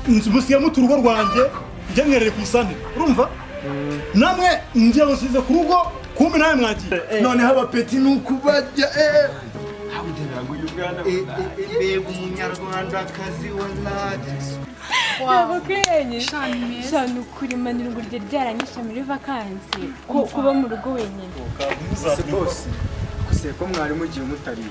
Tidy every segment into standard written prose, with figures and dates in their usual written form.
musiya mu turugo rwanjye njye mwerere ku isane urumva namwe njye basize ku rugo kumbe nawe mwagiye noneho abapeti nukubajya mbega umunyarwandakazi wallahi Wabakenye shanu kuri manira ngo rye ryaranyisha muri vacancy kuba mu rugo wenyine boss kuse ko mwari mugiye mutari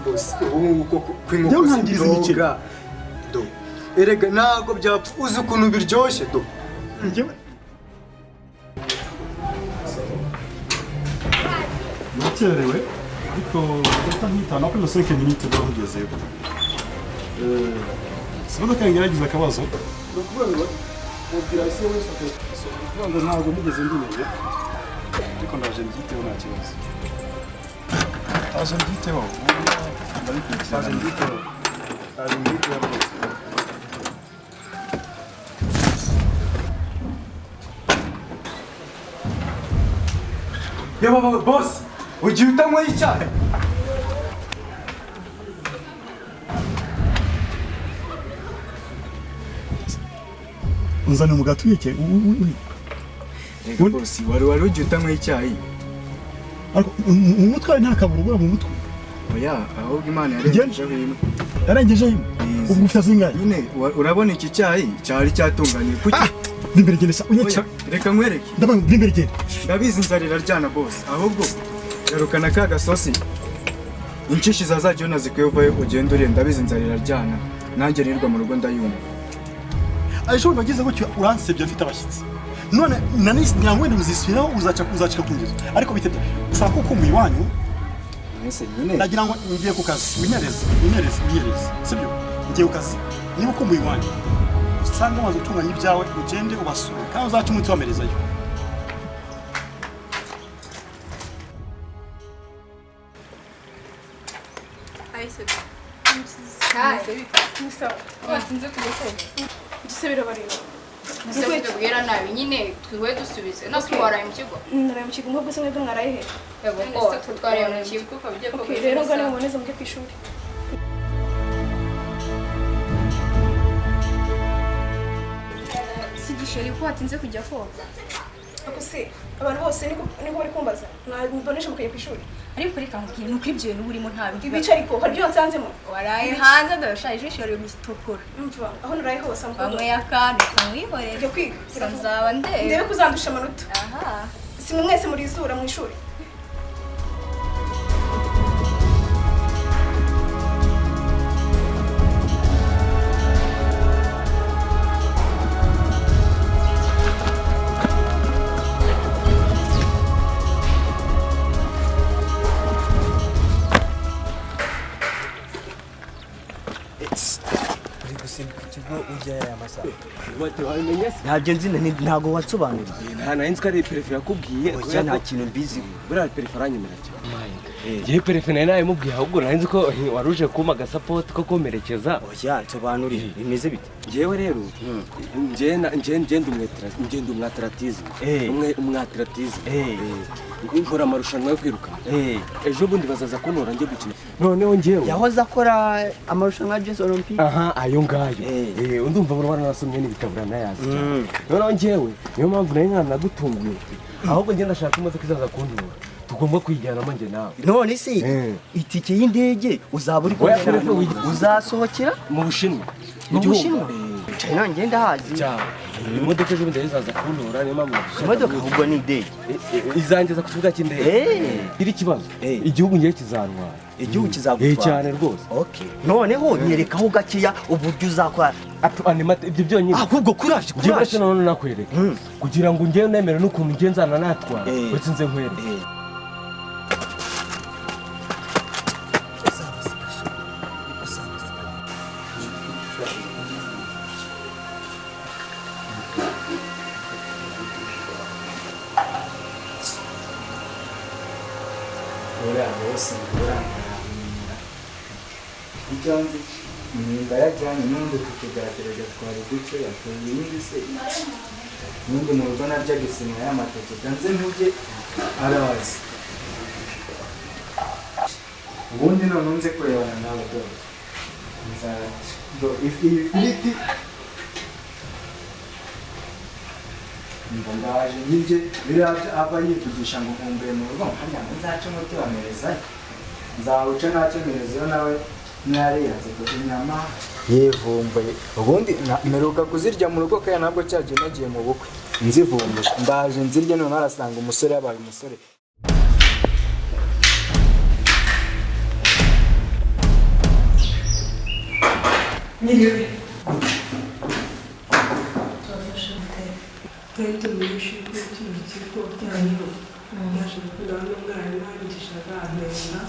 boss ubu ko kwimukira do erega nago byapfa uzi ukuntu biryoshye do njyewe nakerewe ariko data nkitana kuri 5 minutes bahugezeyo Sibuka ngerageza akabazo. Dokuvuga operasiyo wese kuvuga ntabwo mugeze ndineye. Ariko ndaje nditeho nta kibazo. Aje nditeho. Aje nditeho. Aje nditeho. Yo boss ugiye utanywa icyayi Unzane mugatwike. Boss wari ugiye utanywa icyayi. Ariko umutwe nta kaburugura mu mutwe. Oya ahubwo Imana yarengejeho imwe. Yarengejeho imwe. Ubwo ufyazingaye. Nyine urabona iki cyayi cyari cyatunganye kuki? Bimbere genesa unyacha. Reka nkwereke. Ndabona bimbere gene. Ndabizi nzarira ryana boss. Ahubwo garukana ka gasosi. Inshishi zazajyo nazikuyevayo ugenda uri ndabizi nzarira ryana. Nanjye rirwa mu rugo ndayumva. Aisho bageze gutyo uransebye afite abashyitsi. None nanisi nyangwende muzisubiraho uzacika kungezo. Ariko bitebye. Ushaka ko muyiwanyu. Nese nyine. Nagira ngo ngiye ku kazi. Winyereze. Sibyo? Ngiye ku kazi. Niba ko muyiwanyu. Usanga amaze gutunganya ibyawe ugende ubasura. Kandi uzaca umuti wamerezayo. Aise Musa watinze kugeza gisebera bareba Nse tubwira nabi nyine twiwe dusubize nase waraye mu kigo naraye mu kigo nk'ubwo se mwebwe mwaraye he yego ko twaraye mu kigo Okay rero ngane muboneze mujye ku ishuri Sigisheri ko watinze kujya koga Ako se abantu bose niko bari kumbaza mbonesha mukaye ku ishuri ariko reka nkubwire nuko ibyo bintu burimo nta bindi ibice ariko hari byo nsanzemo waraye hanze ndashaje ijisho ryo gusitokora mva aho naraye hose amukuru bamwe yakandi kamwihorere njye kwiga sanzaba ndebe kuzandusha amanota aha simwe mwese muri izura mu ishuri ntabyo nzi ntago watsobanura nta nzi ko ari perefe yakubwiye nta kintu mbizi buriya perefe aranyemera cyane ngewe perefe nawe nayimubwiye ahubwo nzi ko waruje kumpa agasapoti ko komerekeza oya nsobanurire bimeze bite ngewe rero ngenda umwataratize nkora amarushanwa yo kwiruka ejo bundi bazaza kuntora njye gukina noneho ngewe yahoze akora amarushanwa ya Jeux Olympique aha ayo ngayo ndumva buri wana nasomye n'ibitabo nayazi noneho ngewe niyo mpamvu nayo nkana nagutunguye ahubwo ngenda ndashaka imodoka izaza kuntora tugomba kwijyanamo njye nawe none se itike y'indege uzaba uri kumwe uzasohokera mu Bushinwa mu Bushinwa China ngenda hazi imodoka ejo bundi izaza kuntora niyo mpamvu imodoka ahubwo ni indege izangeza ku kibuga cy'indege iri kibazo igihugu ngiye kizantwara igihugu kizagutwara cyane rwose okay noneho nyerekaho gakiya uburyo uzakora ibyo byonyine ahubwo kuraje kuraje none nakwereka kugira ngo ngiye nemere n'ukuntu ngenzana natwara uretse nze nkwereke Ijanze nimba yajyanye n'undi tukigaragaza twari duce yatoye n'indi se n'undi mu rugo narya gisima y'amateke ganze ntujye arazi ubundi none nze kurebana nawe dore nzara do ifiriti ngo ndaje nibyo biraje ava yivugisha ngo nkumbuye mu rugo nkanya nzace umuti wamereza nzawuca ntacemerezeyo nawe mwariyanze kuko inyama yivumbuye ubundi mperuka kuzirya mu rugo kandi ntabwo cyagiye nagiye mu bukwe nzivumbuje ndaje nzirye none arasanga umusore yabaye umusore Nyiriwe turafasha mutera twari tumenyesha ko kino kigo cyanyu yaje gukora n'umwarimu wanyigishaga amenya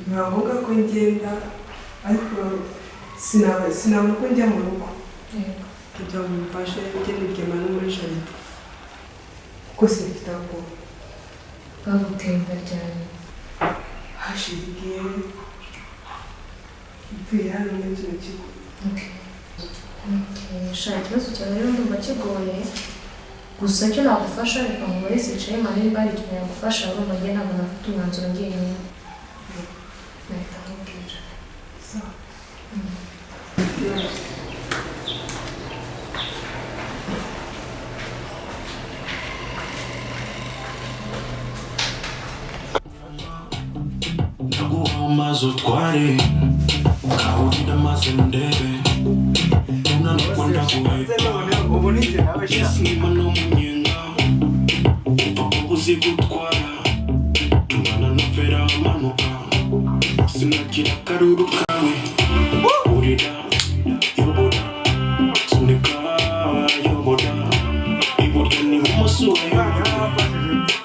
nkavuga ko ngenda ariko sinabona ko njya mu rugo kugira ngo mfashe njye nigema no muri jaride kuko simfite aho kuba bagutemba ryane hashize igihe mvuye hano muri kino kigo shaka ikibazo cyawe rero ndumva kigoye gusa icyo nagufasha reka ngo muri sicaye mani niba hari ikintu yagufasha urumva njye ntabwo nafite umwanzuro njyenyine nahita nkubwira ndaguha amazi utware ukawurira amazi ndebe unanukunda guheka isima n'umunyenga umva ko uzi gutwara tumana na fera amanuka sinagira akaruru kawe urira yobora sunika yobora iburyo n'ibumoso yobora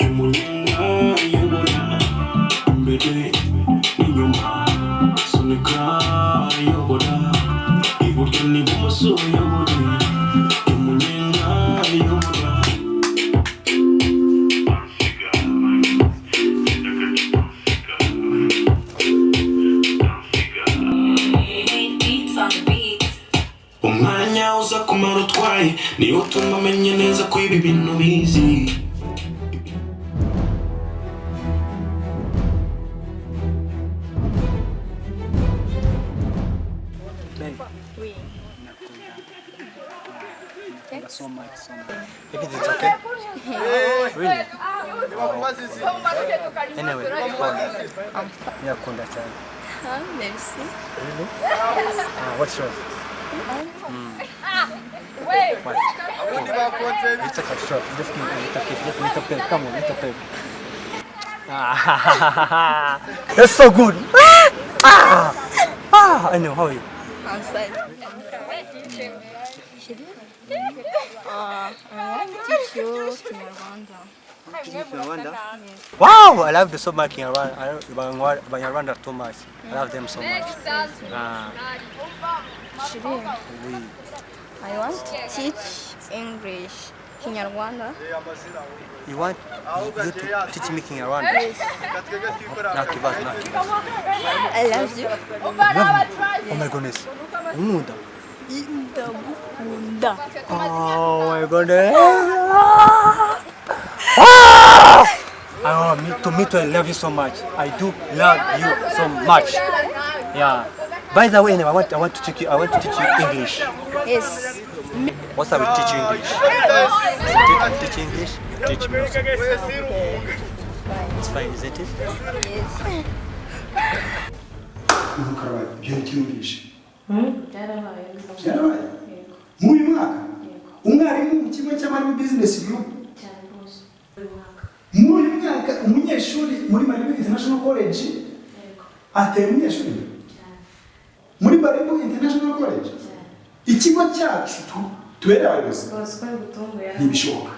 umunyenga yobora imbere n'inyuma sunika yobora iburyo n'ibumoso yobora umunyenga yobora umwanya uza kumara utwaye niyo utuma umenya neza ko ibi bintu bizi So much. If it is okay? Really? Anyway, yakunda cyane. Merci. Really? What's yours? What? It's a short. Just give me a pen. Come on, little pen. That's so good. I know. How are you? I'm fine. I want to teach you Kinyarwanda. Wow, I love the so much Kinyarwanda. I love Banyarwanda too much. I love them so much. Oui. I want to teach English Kinyarwanda. You want you to teach me Kinyarwanda? Yes. Nakibazo. I love you. Love me? Oh my goodness. Unkunda. Ndagukunda. Oh my goodness. Me too, I love you so much. I do love you so much. Yeah. By the way, I want to teach you English. Yes. What I will teach you English? Teach English? Teach me also. It's fine, isn't it? Yes. Byarabaye. Muri mwaka? Umwarimu mu kigo cy'amarimu business group. Muri mwaka umunyeshuri muri Marimuwe International College. Ateye umunyeshuri. Muri Marimuwe International College. Ikigo cyacu tubere abayobozi. Ntibishoboka.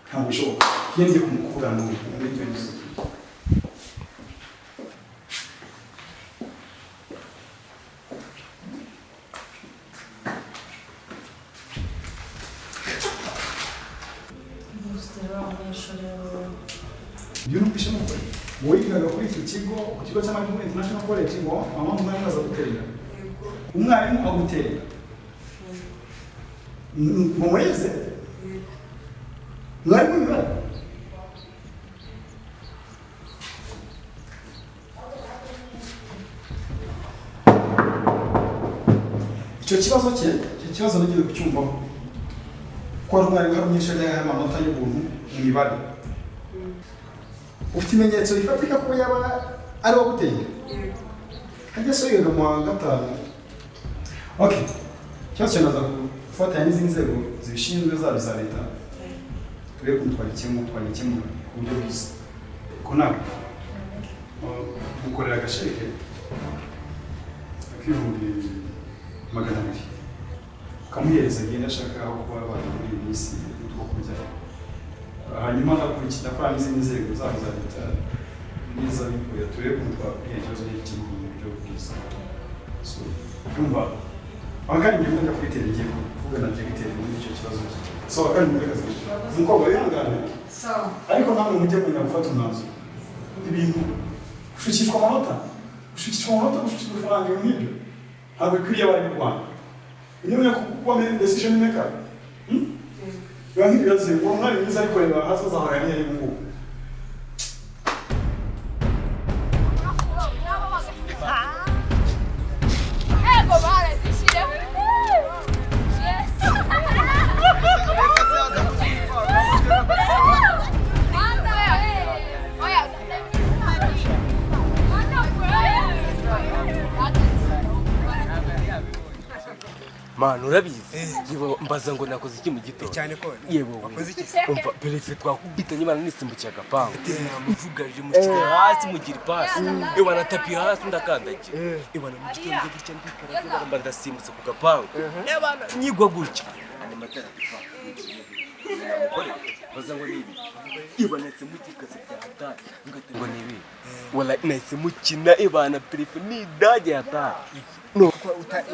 Ntabwo bishoboka. Yenge kumukura mu buryo bwiza. Ibyo nukwishe mukore. Wowe yigaga kuri iki kigo, ku kigo cy'amarimu International College ngo umwarimu aza gutera. Umwarimu agutera. Mweze. Mwarimu niwe. Icyo kibazo nagiye kucyumvaho. ko rwari umunyeshuri yahaye amanota y'ubuntu mu mibare ufite ibimenyetso bifatika ko yaba ari waguteye hajya so yiga mu wa gatanu okay cyose naza gufatanya n'izindi nzego zibishinzwe zaba iza leta turebe ko twagikemura ku buryo bwiza ko ntabwo gukorera agasheke ak'ibihumbi 200 ukamuhereza agenda ashaka aho kuba abantu muri iyi minsi utwo kurya hanyuma nakurikira kwa n'izindi nzego zabo za leta n'iz'abikorera turebe ko twakwiye ikibazo cy'iki mu buryo bwiza so ndumva abakandi ngenda kwitera igiye kuvuga na directeur muri icyo kibazo so abakandi murekaza umukobwa wihangane ariko namwe mujye menya gufata umwanzuro ibintu gushukishwa amanota gushukishwa ifaranga nk'ibyo ntabwo bikwiriye abari mu Rwanda niyo kuba decision maker biba nk'ibibazo ngo umwari mwiza ariko reba hazaza hawe niyo mu ngubu Manu urabizi yibo mbaza ngo nakoze iki mu gitondo cyane ko yebo wakoze iki umva perefe twakubitanye imana nisimbukiye agapangu uvugaje mu kigo hasi mugira ipasi ewa natapi hasi ndakandagira ewa na mu gitondo gutya ndikara mba ndasimbutse ku gapangu ewa nyigwa gutya ane matara bifa mukore baza ngo nibi ewa nase mukikaze byata ngo nibi wala nase mukina ewa na perefe ni daje yata no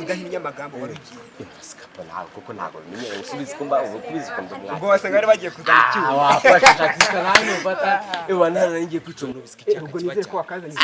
udahinya amagambo warugiye sikapana kuko ntago bimenye usubize kumba ubukubize kumba ubwo wasanga ari bagiye kuzana icyuho wafasha shakisha nani ufata ewa nana ngiye kwicunga bisiki cyaka ubwo nizeye ko wakazanye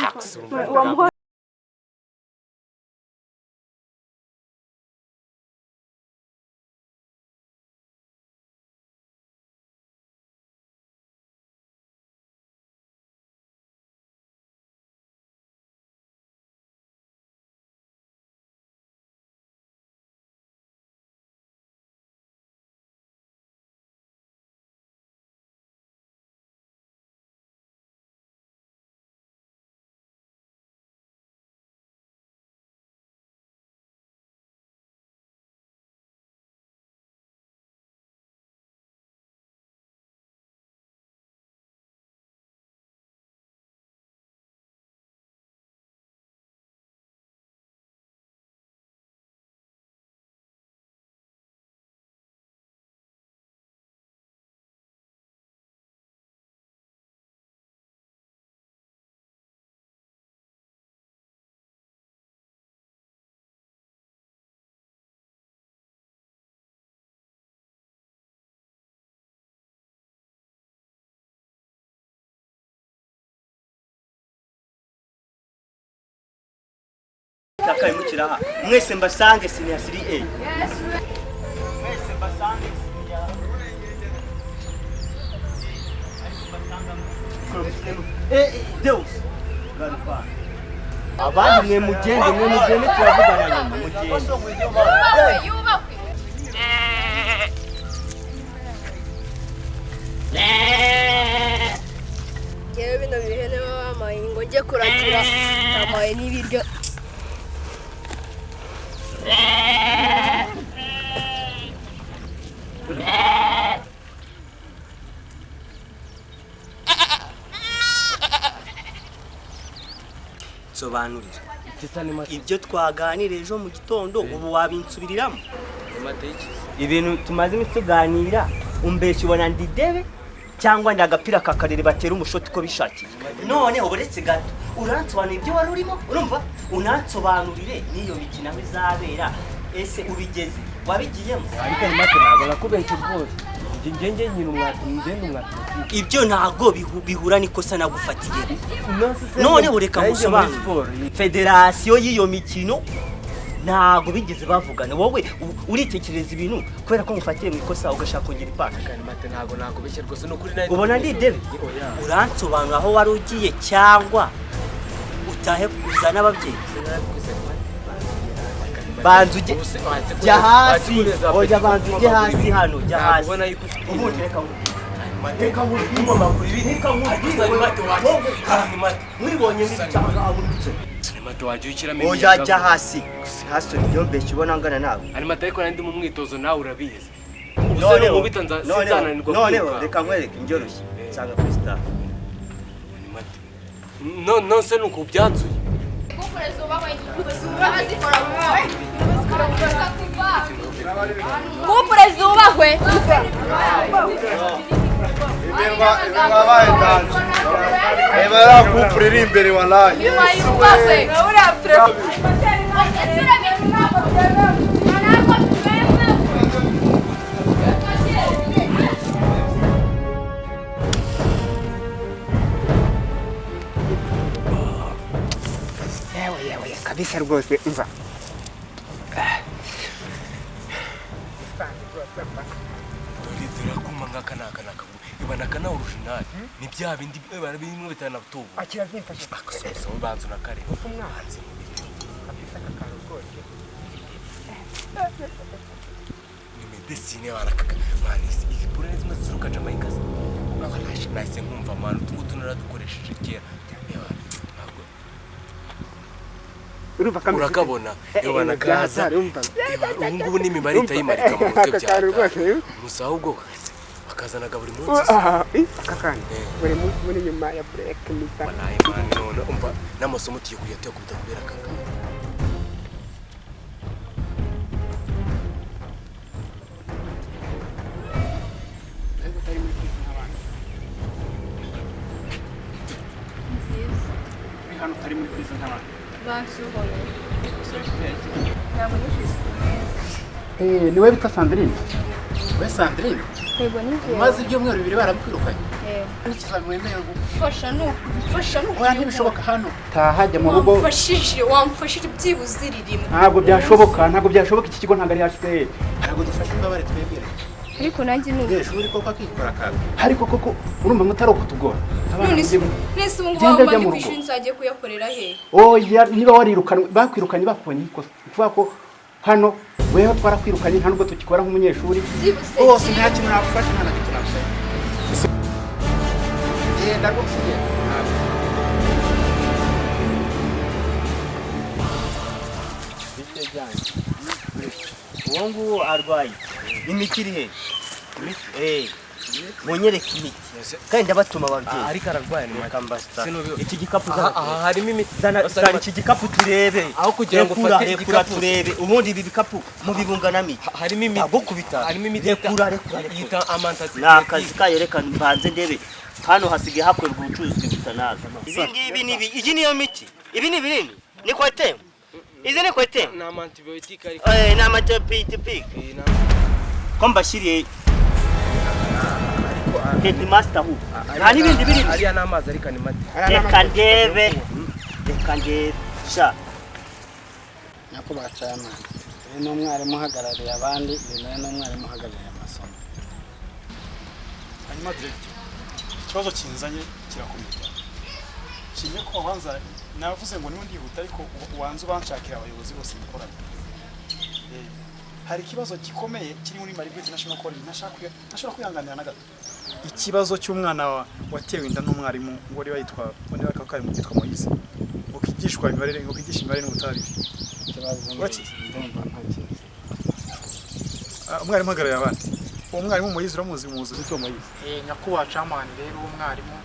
Takayimukira mwese mbasange senior 3A mwese mbasange Deus Garpa abandi mwe mugende turavugana nyuma mugende yubakwe yewe bino bihene bamaye ngo njye kuragira amaye n'ibiryo sobanurira ibyo twaganira ejo mu gitondo ubu wabinsubiriramo ibintu tumaze tuganira umbeshye ubona ndidebe cyangwa ndagapira kakarere batera umushoti ko bishakiye none uburetse gato uransobanura ibyo wari urimo urumva unansobanurire niyo mikino izabera ese ubigeze wabigiyemo ariko nimate ntabwo nakubenje rwose ngenge nyina umwati ngende umwati ibyo ntago bihura nikosa nagufatiye none ureka musobanura federasiyo y'iyo mikino ntago bigeze bavugana wowe uritekereza ibintu kubera ko ngufatiye mu ikosa ugashaka kongera ipaka kandi mate ntago nakubeshye rwose no kuri nayo ubona ndidebe uransobanura aho wari ugiye cyangwa utahe kuzana ababyeyi banza ujye jya hasi oya banza ujye hasi hano jya hasi ubundi reka wumva amakuru ibi reka mwibonye n'icyaha abunditse Animate waje ukiramenye oya jya hasi hasi niyo mbeshye ubona ngana nawe Animate ariko nandi mu mwitozo nawe urabizi noneho reka nkwereke injyoroshye nsanga kuri staff no se nuko byanzuye Kupure zubahwe Eba kupure iri imbere walayi yubahwe yewe kabisa rwose umva Turakuma ngaka ibana kana original ni bya bindi bimwe bitana butubu akira zimfashe akasose ubanza nakare umwanzi kabisa kakaro rwose ni medicine barakaka mani izi pure zimwe ziruka Jamaica abanashi nahise nkumva mani tugutunura dukoresheje kera urumva kamera urakabona yobana kaza ubu ni imibare itayimarika mu mutwe bya musa ahubwo bakazanaga buri munsi akakana buri munsi muri nyuma ya break mita wanaye mani none umva n'amasomo tugiye kuyateka kubitakubera kaka hano tari muri prison nk'abandi bansuhoye niwe bita Sandrine we Sandrine yego nivyo maze ibyumweru 2 barakwirukanye fasha no oya ntibishoboka hano tahajya mu rugo wamfashije byibuze ririmo ntabwo byashoboka iki kigo ntabwo ari HCR ntabwo dufashe imbabare twebwire ariko nanjye nuko shuri koko akikora kabi ariko koko urumva mutaro kutugora nese ubu ngubu bamwe mu ishuri nzagiye kuyakorera he oya niba warirukana bakwirukanye bakubonye ikosa kuvuga ko hano weho twarakwirukanye nta nubwo tukikora nk'umunyeshuri bose nta kintu nagufasha nta na kintu nagufasha genda rwose uwo nguwo arwaye imiti iri he munyereke imiti kandi ndabatuma ababyeyi ariko ararwaye ni makambasta iki gikapu harimo imiti zana iki gikapu turebe aho kugira ngo ufate igikapu turebe ubundi ibi bikapu mubibungana miki harimo imiti agukubita harimo imiti rekura yita amantazi nakazi kayerekana mbanze ndebe hano hasigaye hakorwa ubucuruzi gusa naza ibi ngibi iyi niyo miti ibi ni binini ni kwete izi ni kwete na antibiotic ariko na antibiotic ko mbashiriye headmaster hu nta n'ibindi biri ariya n'amazi ariko ni mati reka ndebe sha nako bacana no mwarimu hagarariye abandi no mwarimu hagarariye amasomo hanyuma director ikibazo kinzanye kirakomeye kimwe ko wanza navuze ngo niwe ndihuta ariko wanza ubanshakira abayobozi bose mukorana hari ikibazo gikomeye kiri muri Mwarimuwe International College ntashobora kwihanganira na gato ikibazo cy'umwana watewe inda n'umwarimu ngo ari witwa undi bakakari mu gitwa Moise ukigishwa imibare ngo kwigisha imibare n'ubutabire umwarimu hagarariye abandi uwo mwarimu Moise uramuzi umuzi witwa Moise nyakuba camani rero uwo mwarimu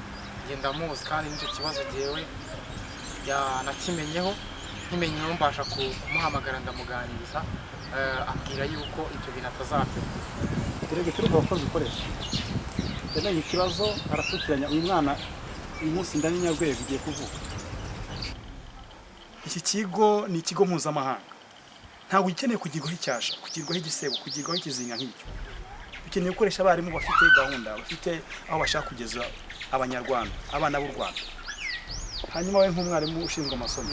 ngenda muzi kandi nicyo kibazo jewe nakimenyeho nkimenyeho mbasha kumuhamagara ndamuganiriza ambwira yuko ibyo bintu atazapfa turege turumva abakozi ukoresha yamenye ikibazo aratukiranya uyu mwana uyu munsi ndanyarwego igiye kuvuka iki kigo ni ikigo mpuzamahanga ntabwo ukeneye kugirwaho icyasha kugirwaho igisebo kugirwaho ikizinga nk'icyo ukeneye gukoresha abarimu bafite gahunda bafite aho bashaka kugeza abanyarwanda abana b'u Rwanda hanyuma we nk'umwarimu ushinzwe amasomo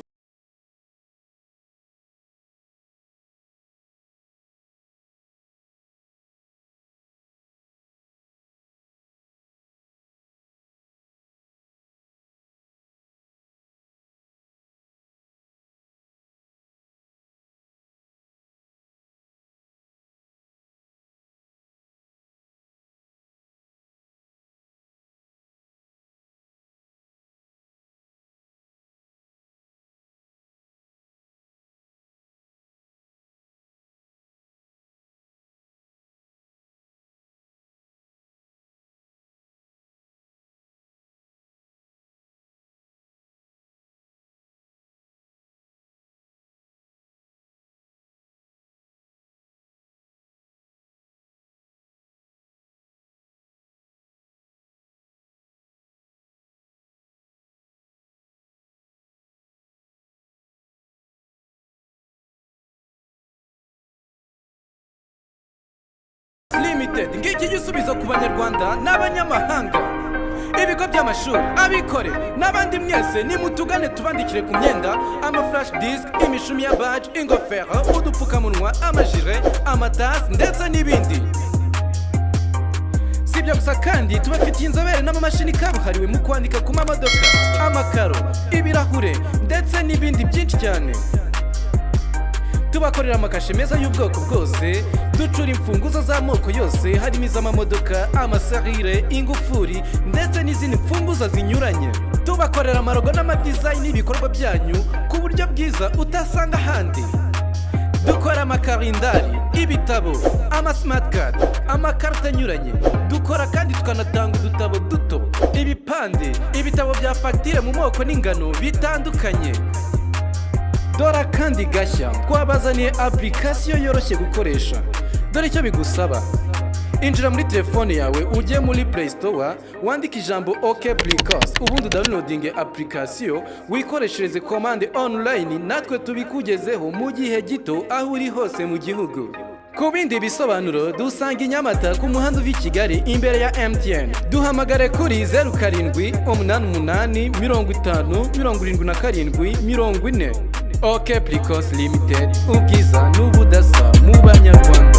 limited ngiki gisubizo ku banyarwanda n'abanyamahanga. Ibigo by'amashuri abikore n'abandi mwese nimutugane tubandikire ku myenda flash disk, imishumi ya badge, ingofero, udupfukamunwa, amajire, amatasi ndetse n'ibindi. Sibyo gusa kandi tubafitiye inzobere n'amamashini kabuhariwe mu kwandika ku mamodoka, amakaro, ibirahure ndetse n'ibindi byinshi cyane. Tubakorera amakashe meza y'ubwoko bwose, ducura imfunguzo z'amoko yose harimo iz'amamodoka, amasarire, ingufuri ndetse n'izindi mfunguzo zinyuranye. Tubakorera amarogo n'amadesign y'ibikorwa byanyu ku buryo bwiza utasanga ahandi. Dukora amakarindari, ibitabo, amasmart card, amakarita anyuranye. Dukora kandi tukanatanga udutabo duto, ibipande, ibitabo bya fagitire mu moko n'ingano bitandukanye. Dora kandi gashya twabazaniye application yoroshye gukoresha. Dore icyo bigusaba: injira muri telefone yawe ujye muri Play Store wandike ijambo OK Discourse, ubundi downloading application wikoreshereze commande online, natwe tubikugezeho mu gihe gito aho uri hose mu gihugu. Ku bindi bisobanuro dusanga i Nyamata ku muhanda uva i Kigali imbere ya MTN. Duhamagare kuri 0788507740. OK Discourse Limited, ubwiza n'ubudasa mu banyarwanda.